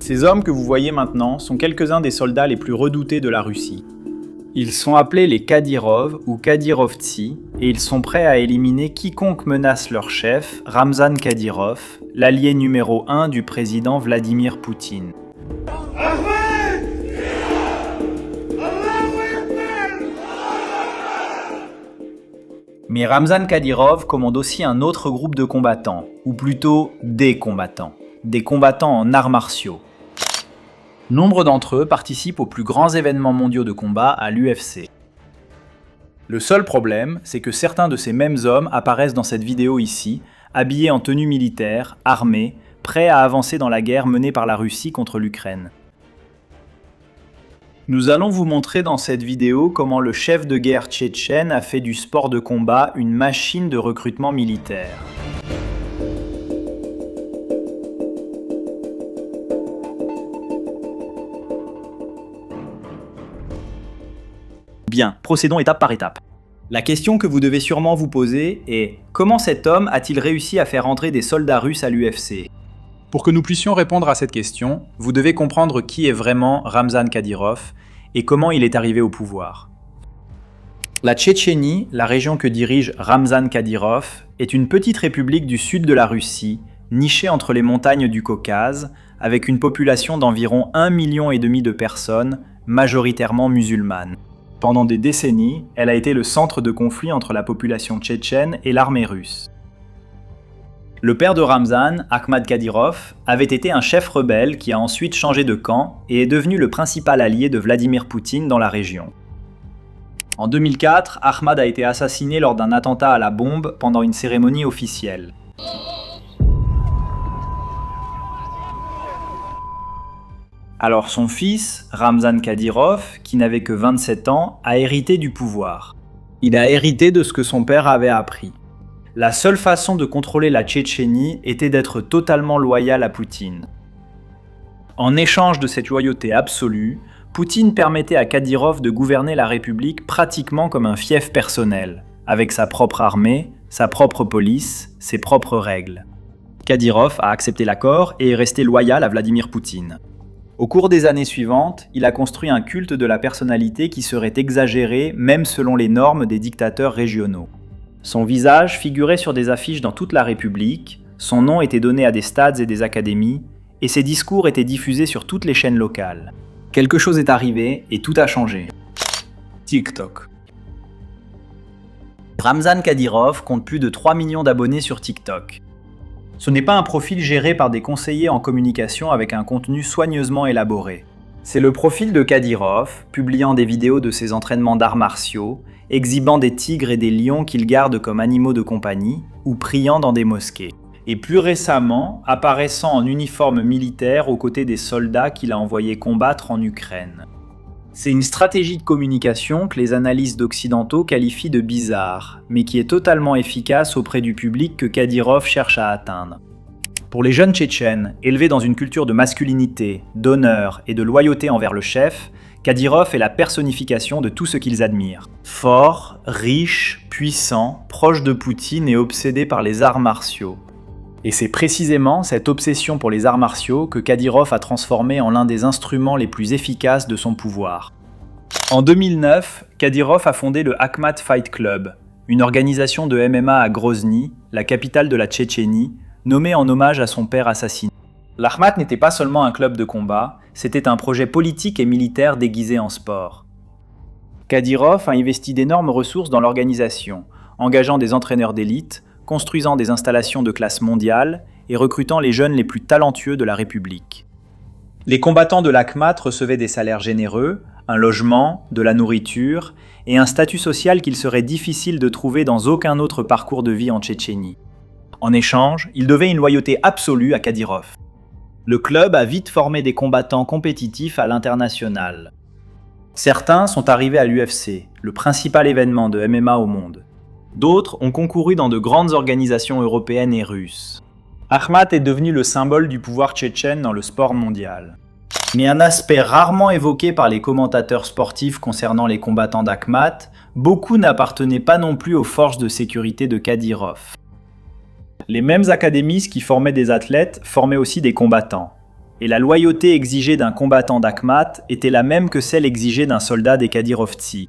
Ces hommes que vous voyez maintenant sont quelques-uns des soldats les plus redoutés de la Russie. Ils sont appelés les Kadyrov ou Kadyrovtsi et ils sont prêts à éliminer quiconque menace leur chef, Ramzan Kadyrov, l'allié numéro 1 du président Vladimir Poutine. Mais Ramzan Kadyrov commande aussi un autre groupe de combattants, ou plutôt des combattants en arts martiaux. Nombre d'entre eux participent aux plus grands événements mondiaux de combat à l'UFC. Le seul problème, c'est que certains de ces mêmes hommes apparaissent dans cette vidéo ici, habillés en tenue militaire, armés, prêts à avancer dans la guerre menée par la Russie contre l'Ukraine. Nous allons vous montrer dans cette vidéo comment le chef de guerre tchétchène a fait du sport de combat une machine de recrutement militaire. Bien, procédons étape par étape. La question que vous devez sûrement vous poser est « Comment cet homme a-t-il réussi à faire entrer des soldats russes à l'UFC » Pour que nous puissions répondre à cette question, vous devez comprendre qui est vraiment Ramzan Kadyrov et comment il est arrivé au pouvoir. La Tchétchénie, la région que dirige Ramzan Kadyrov, est une petite république du sud de la Russie, nichée entre les montagnes du Caucase, avec une population d'environ 1,5 million de personnes, majoritairement musulmanes. Pendant des décennies, elle a été le centre de conflit entre la population tchétchène et l'armée russe. Le père de Ramzan, Akhmat Kadyrov, avait été un chef rebelle qui a ensuite changé de camp et est devenu le principal allié de Vladimir Poutine dans la région. En 2004, Ahmad a été assassiné lors d'un attentat à la bombe pendant une cérémonie officielle. Alors son fils, Ramzan Kadyrov, qui n'avait que 27 ans, a hérité du pouvoir. Il a hérité de ce que son père avait appris. La seule façon de contrôler la Tchétchénie était d'être totalement loyal à Poutine. En échange de cette loyauté absolue, Poutine permettait à Kadyrov de gouverner la République pratiquement comme un fief personnel, avec sa propre armée, sa propre police, ses propres règles. Kadyrov a accepté l'accord et est resté loyal à Vladimir Poutine. Au cours des années suivantes, il a construit un culte de la personnalité qui serait exagéré même selon les normes des dictateurs régionaux. Son visage figurait sur des affiches dans toute la République, son nom était donné à des stades et des académies, et ses discours étaient diffusés sur toutes les chaînes locales. Quelque chose est arrivé et tout a changé. TikTok. Ramzan Kadyrov compte plus de 3 millions d'abonnés sur TikTok. Ce n'est pas un profil géré par des conseillers en communication avec un contenu soigneusement élaboré. C'est le profil de Kadyrov, publiant des vidéos de ses entraînements d'arts martiaux, exhibant des tigres et des lions qu'il garde comme animaux de compagnie, ou priant dans des mosquées. Et plus récemment, apparaissant en uniforme militaire aux côtés des soldats qu'il a envoyés combattre en Ukraine. C'est une stratégie de communication que les analystes occidentaux qualifient de bizarre, mais qui est totalement efficace auprès du public que Kadyrov cherche à atteindre. Pour les jeunes Tchétchènes, élevés dans une culture de masculinité, d'honneur et de loyauté envers le chef, Kadyrov est la personnification de tout ce qu'ils admirent. Fort, riche, puissant, proche de Poutine et obsédé par les arts martiaux. Et c'est précisément cette obsession pour les arts martiaux que Kadyrov a transformé en l'un des instruments les plus efficaces de son pouvoir. En 2009, Kadyrov a fondé le Akhmat Fight Club, une organisation de MMA à Grozny, la capitale de la Tchétchénie, nommée en hommage à son père assassiné. L'Akhmat n'était pas seulement un club de combat, c'était un projet politique et militaire déguisé en sport. Kadyrov a investi d'énormes ressources dans l'organisation, engageant des entraîneurs d'élite, construisant des installations de classe mondiale et recrutant les jeunes les plus talentueux de la République. Les combattants de l'Akhmat recevaient des salaires généreux, un logement, de la nourriture et un statut social qu'il serait difficile de trouver dans aucun autre parcours de vie en Tchétchénie. En échange, ils devaient une loyauté absolue à Kadyrov. Le club a vite formé des combattants compétitifs à l'international. Certains sont arrivés à l'UFC, le principal événement de MMA au monde. D'autres ont concouru dans de grandes organisations européennes et russes. Akhmat est devenu le symbole du pouvoir tchétchène dans le sport mondial. Mais un aspect rarement évoqué par les commentateurs sportifs concernant les combattants d'Akhmat, beaucoup n'appartenaient pas non plus aux forces de sécurité de Kadyrov. Les mêmes académistes qui formaient des athlètes formaient aussi des combattants. et la loyauté exigée d'un combattant d'Akhmat était la même que celle exigée d'un soldat des Kadyrovtsi.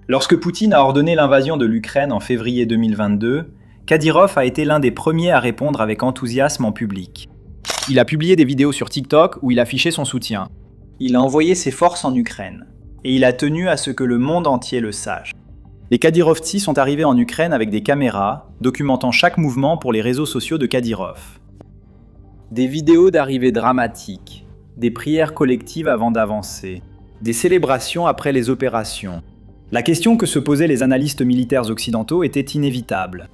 Lorsque Poutine a ordonné l'invasion de l'Ukraine en février 2022, Kadyrov a été l'un des premiers à répondre avec enthousiasme en public. Il a publié des vidéos sur TikTok où il affichait son soutien. Il a envoyé ses forces en Ukraine, et il a tenu à ce que le monde entier le sache. Les Kadyrovtsi sont arrivés en Ukraine avec des caméras, documentant chaque mouvement pour les réseaux sociaux de Kadyrov. Des vidéos d'arrivée dramatiques, des prières collectives avant d'avancer, des célébrations après les opérations. La question que se posaient les analystes militaires occidentaux était inévitable.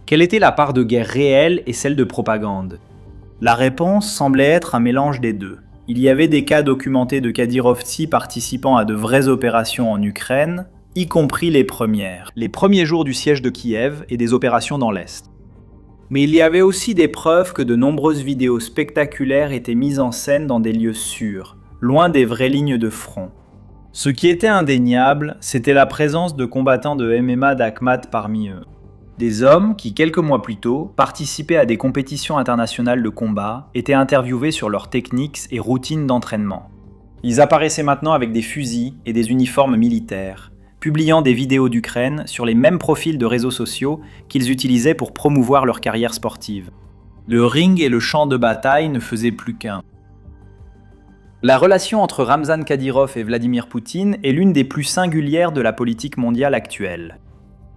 Quelle était la part de guerre réelle et celle de propagande ? La réponse semblait être un mélange des deux. Il y avait des cas documentés de Kadyrovtsi participant à de vraies opérations en Ukraine, y compris les premiers jours du siège de Kiev et des opérations dans l'Est. Mais il y avait aussi des preuves que de nombreuses vidéos spectaculaires étaient mises en scène dans des lieux sûrs, loin des vraies lignes de front. Ce qui était indéniable, c'était la présence de combattants de MMA d'Akhmat parmi eux. Des hommes qui, quelques mois plus tôt, participaient à des compétitions internationales de combat, étaient interviewés sur leurs techniques et routines d'entraînement. Ils apparaissaient maintenant avec des fusils et des uniformes militaires, publiant des vidéos d'Ukraine sur les mêmes profils de réseaux sociaux qu'ils utilisaient pour promouvoir leur carrière sportive. Le ring et le champ de bataille ne faisaient plus qu'un. La relation entre Ramzan Kadyrov et Vladimir Poutine est l'une des plus singulières de la politique mondiale actuelle.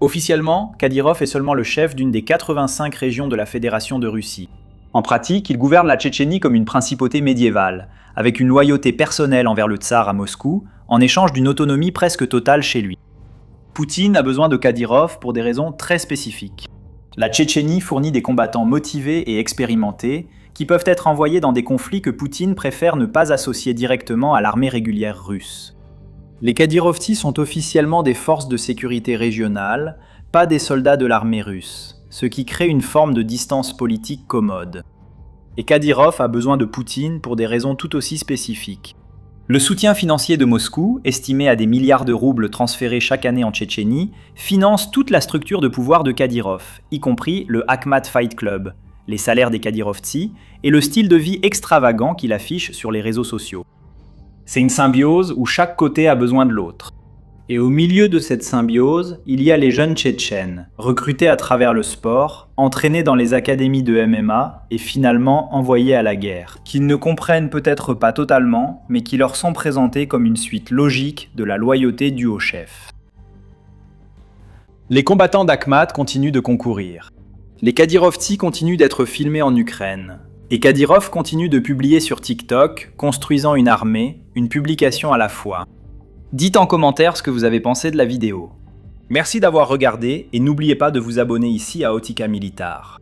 Officiellement, Kadyrov est seulement le chef d'une des 85 régions de la Fédération de Russie. En pratique, il gouverne la Tchétchénie comme une principauté médiévale, avec une loyauté personnelle envers le tsar à Moscou, en échange d'une autonomie presque totale chez lui. Poutine a besoin de Kadyrov pour des raisons très spécifiques. La Tchétchénie fournit des combattants motivés et expérimentés, qui peuvent être envoyés dans des conflits que Poutine préfère ne pas associer directement à l'armée régulière russe. Les Kadyrovtsi sont officiellement des forces de sécurité régionales, pas des soldats de l'armée russe, ce qui crée une forme de distance politique commode. Et Kadyrov a besoin de Poutine pour des raisons tout aussi spécifiques. Le soutien financier de Moscou, estimé à des milliards de roubles transférés chaque année en Tchétchénie, finance toute la structure de pouvoir de Kadyrov, y compris le Akhmat Fight Club, les salaires des Kadyrovtsi et le style de vie extravagant qu'il affiche sur les réseaux sociaux. C'est une symbiose où chaque côté a besoin de l'autre. Et au milieu de cette symbiose, il y a les jeunes Tchétchènes, recrutés à travers le sport, entraînés dans les académies de MMA et finalement envoyés à la guerre, qu'ils ne comprennent peut-être pas totalement, mais qui leur sont présentés comme une suite logique de la loyauté due au chef. Les combattants d'Akhmat continuent de concourir. Les Kadyrovtsi continuent d'être filmés en Ukraine. Et Kadyrov continue de publier sur TikTok, construisant une armée, une publication à la fois. Dites en commentaire ce que vous avez pensé de la vidéo. Merci d'avoir regardé et n'oubliez pas de vous abonner ici à Autica Militar.